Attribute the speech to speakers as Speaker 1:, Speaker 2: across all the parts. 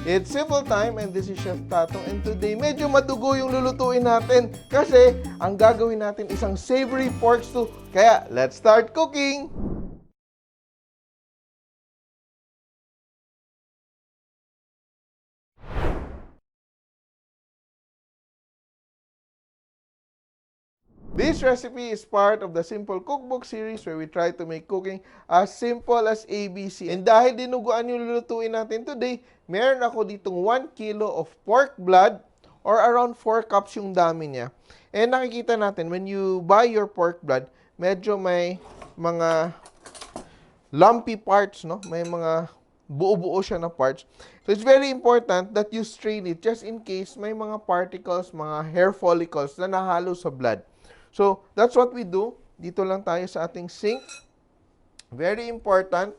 Speaker 1: It's simple time and this is Chef Tatong, and today medyo madugo yung lulutuin natin kasi ang gagawin natin isang savory pork stew. Kaya let's start cooking! This recipe is part of the Simple Cookbook series where we try to make cooking as simple as ABC. And dahil dinuguan yung lulutuin natin today, meron ako ditong 1 kilo of pork blood or around 4 cups yung dami niya. And nakikita natin, when you buy your pork blood, medyo may mga lumpy parts, no? May mga buo-buo siya na parts. So it's very important that you strain it just in case may mga particles, mga hair follicles na nahalo sa blood. So, that's what we do. Dito lang tayo sa ating sink. Very important.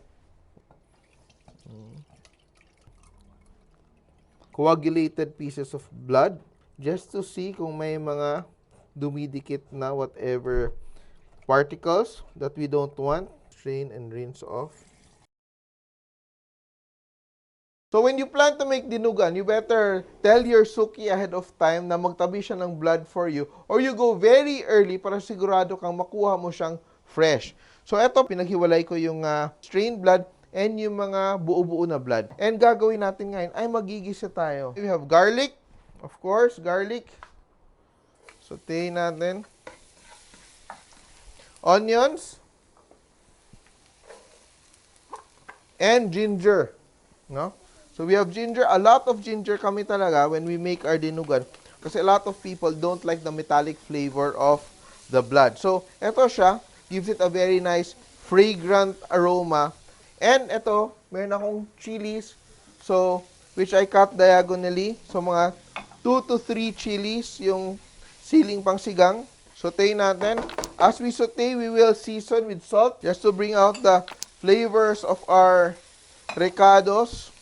Speaker 1: Coagulated pieces of blood just to see kung may mga dumidikit na whatever particles that we don't want. Strain and rinse off. So when you plan to make dinugan, you better tell your suki ahead of time na magtabi siya ng blood for you, or you go very early para sigurado kang makuha mo siyang fresh. So eto, pinaghiwalay ko yung strained blood and yung mga buo-buo na blood. And gagawin natin ngayon ay magigisa tayo. We have garlic, of course, garlic. Sauté natin. Onions. And ginger. No? So we have ginger, a lot of ginger kami talaga when we make our dinugan. Kasi a lot of people don't like the metallic flavor of the blood. So, eto siya, gives it a very nice, fragrant aroma. And eto, meron akong chilies, so, which I cut diagonally. So, mga 2 to 3 chilies, yung siling pangsigang. Sauté natin. As we sauté, we will season with salt just to bring out the flavors of our recados.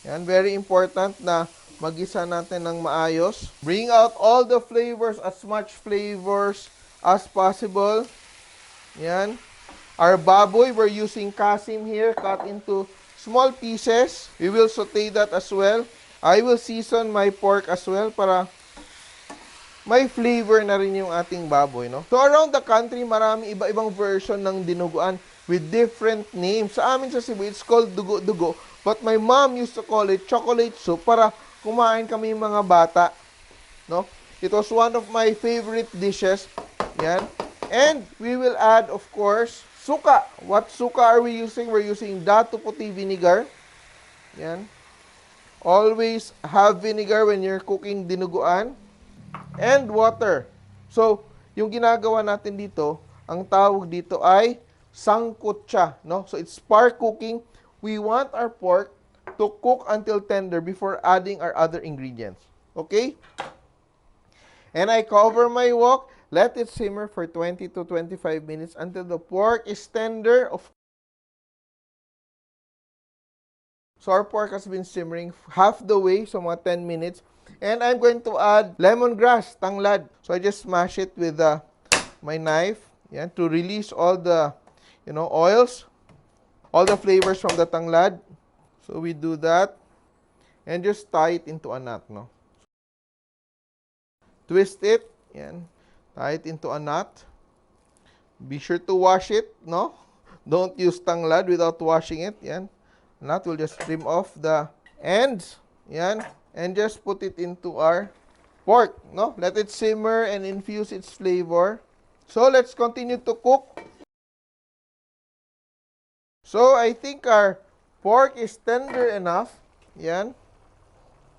Speaker 1: Yan, very important na magisa natin ng maayos. Bring out all the flavors, as much flavors as possible. Yan. Our baboy, we're using kasim here, cut into small pieces. We will saute that as well. I will season my pork as well para may flavor na rin yung ating baboy, no? So around the country, marami iba-ibang version ng dinuguan with different names. Sa amin sa Cebu, it's called dugo-dugo. But my mom used to call it chocolate soup para kumain kami mga bata. No? It was one of my favorite dishes. Yan. And we will add, of course, suka. What suka are we using? We're using Dato Puti vinegar. Yan. Always have vinegar when you're cooking dinuguan. And water. So, yung ginagawa natin dito, ang tawag dito ay sangkutsa. No? So, it's spark cooking. We want our pork to cook until tender before adding our other ingredients. Okay? And I cover my wok. Let it simmer for 20 to 25 minutes until the pork is tender. So our pork has been simmering half the way, so mga 10 minutes. And I'm going to add lemongrass, tanglad. So I just smash it with my knife, yan, to release all the, oils. All the flavors from the tanglad. So we do that. And just tie it into a knot, no? Twist it. Yan. Tie it into a knot. Be sure to wash it, no? Don't use tanglad without washing it. Yan. Knot, we'll just trim off the ends. Yan. And just put it into our pork, no? Let it simmer and infuse its flavor. So let's continue to cook. So, I think our pork is tender enough. Yan.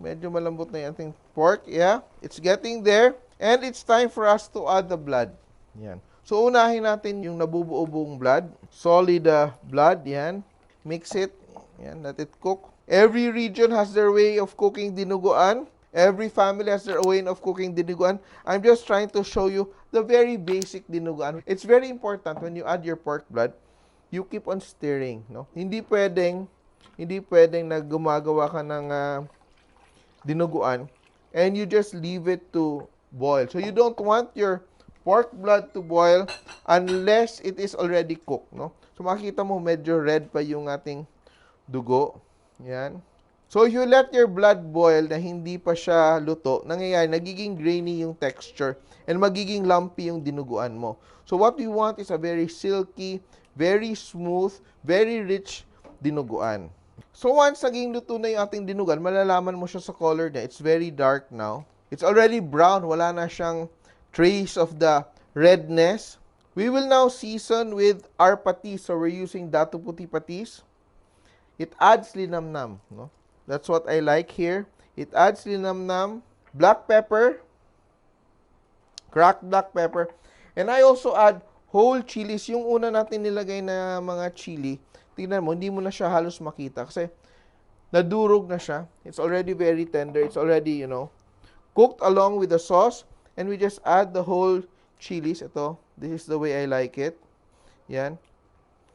Speaker 1: Medyo malambot na yung ating pork. Yeah. It's getting there. And it's time for us to add the blood. Yan. So, unahin natin yung nabubuo-buong blood. Solid blood. Yan. Mix it. Yan. Let it cook. Every region has their way of cooking dinuguan. Every family has their way of cooking dinuguan. I'm just trying to show you the very basic dinuguan. It's very important when you add your pork blood, you keep on stirring, no? Hindi pwedeng na gumagawa ka ng dinuguan and you just leave it to boil. So you don't want your pork blood to boil unless it is already cooked, no? So makita mo medyo red pa yung ating dugo. Yan. So, if you let your blood boil na hindi pa siya luto, nangyayari, nagiging grainy yung texture and magiging lumpy yung dinuguan mo. So, what we want is a very silky, very smooth, very rich dinuguan. So, once naging luto na yung ating dinugan, malalaman mo siya sa color niya. It's very dark now. It's already brown. Wala na siyang trace of the redness. We will now season with our patis. So, we're using Datu Puti patis. It adds linamnam, no? That's what I like here. It adds linamnam, black pepper, cracked black pepper, and I also add whole chilies. Yung una natin nilagay na mga chili, tingnan mo, hindi mo na siya halos makita kasi nadurog na siya. It's already very tender. It's already, cooked along with the sauce. And we just add the whole chilies. Ito, this is the way I like it. Yan.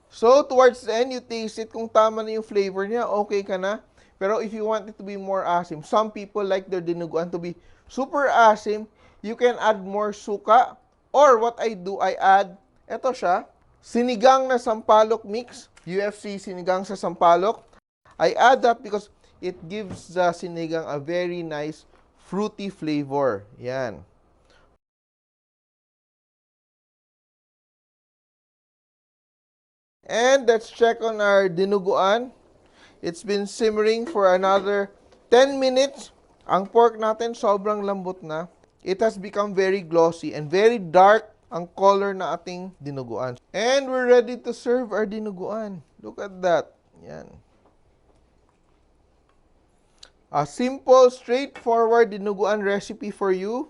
Speaker 1: So, towards the end, you taste it. Kung tama na yung flavor niya, okay ka na. Pero if you want it to be more asim, some people like their dinuguan to be super asim, you can add more suka. Or what I do, I add, eto siya, sinigang na sampalok mix, UFC sinigang sa sampalok. I add that because it gives the sinigang a very nice fruity flavor. Yan. And let's check on our dinuguan. It's been simmering for another 10 minutes. Ang pork natin sobrang lambot na. It has become very glossy and very dark ang color na ating dinuguan. And we're ready to serve our dinuguan. Look at that. Yan. A simple, straightforward dinuguan recipe for you.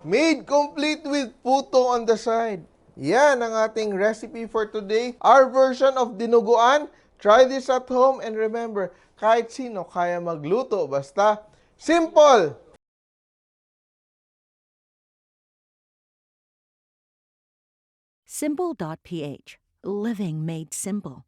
Speaker 1: Made complete with puto on the side. Yan ang ating recipe for today. Our version of dinuguan. Try this at home and remember, kahit sino kaya magluto. Basta, simple!
Speaker 2: Simple.ph. Living made simple.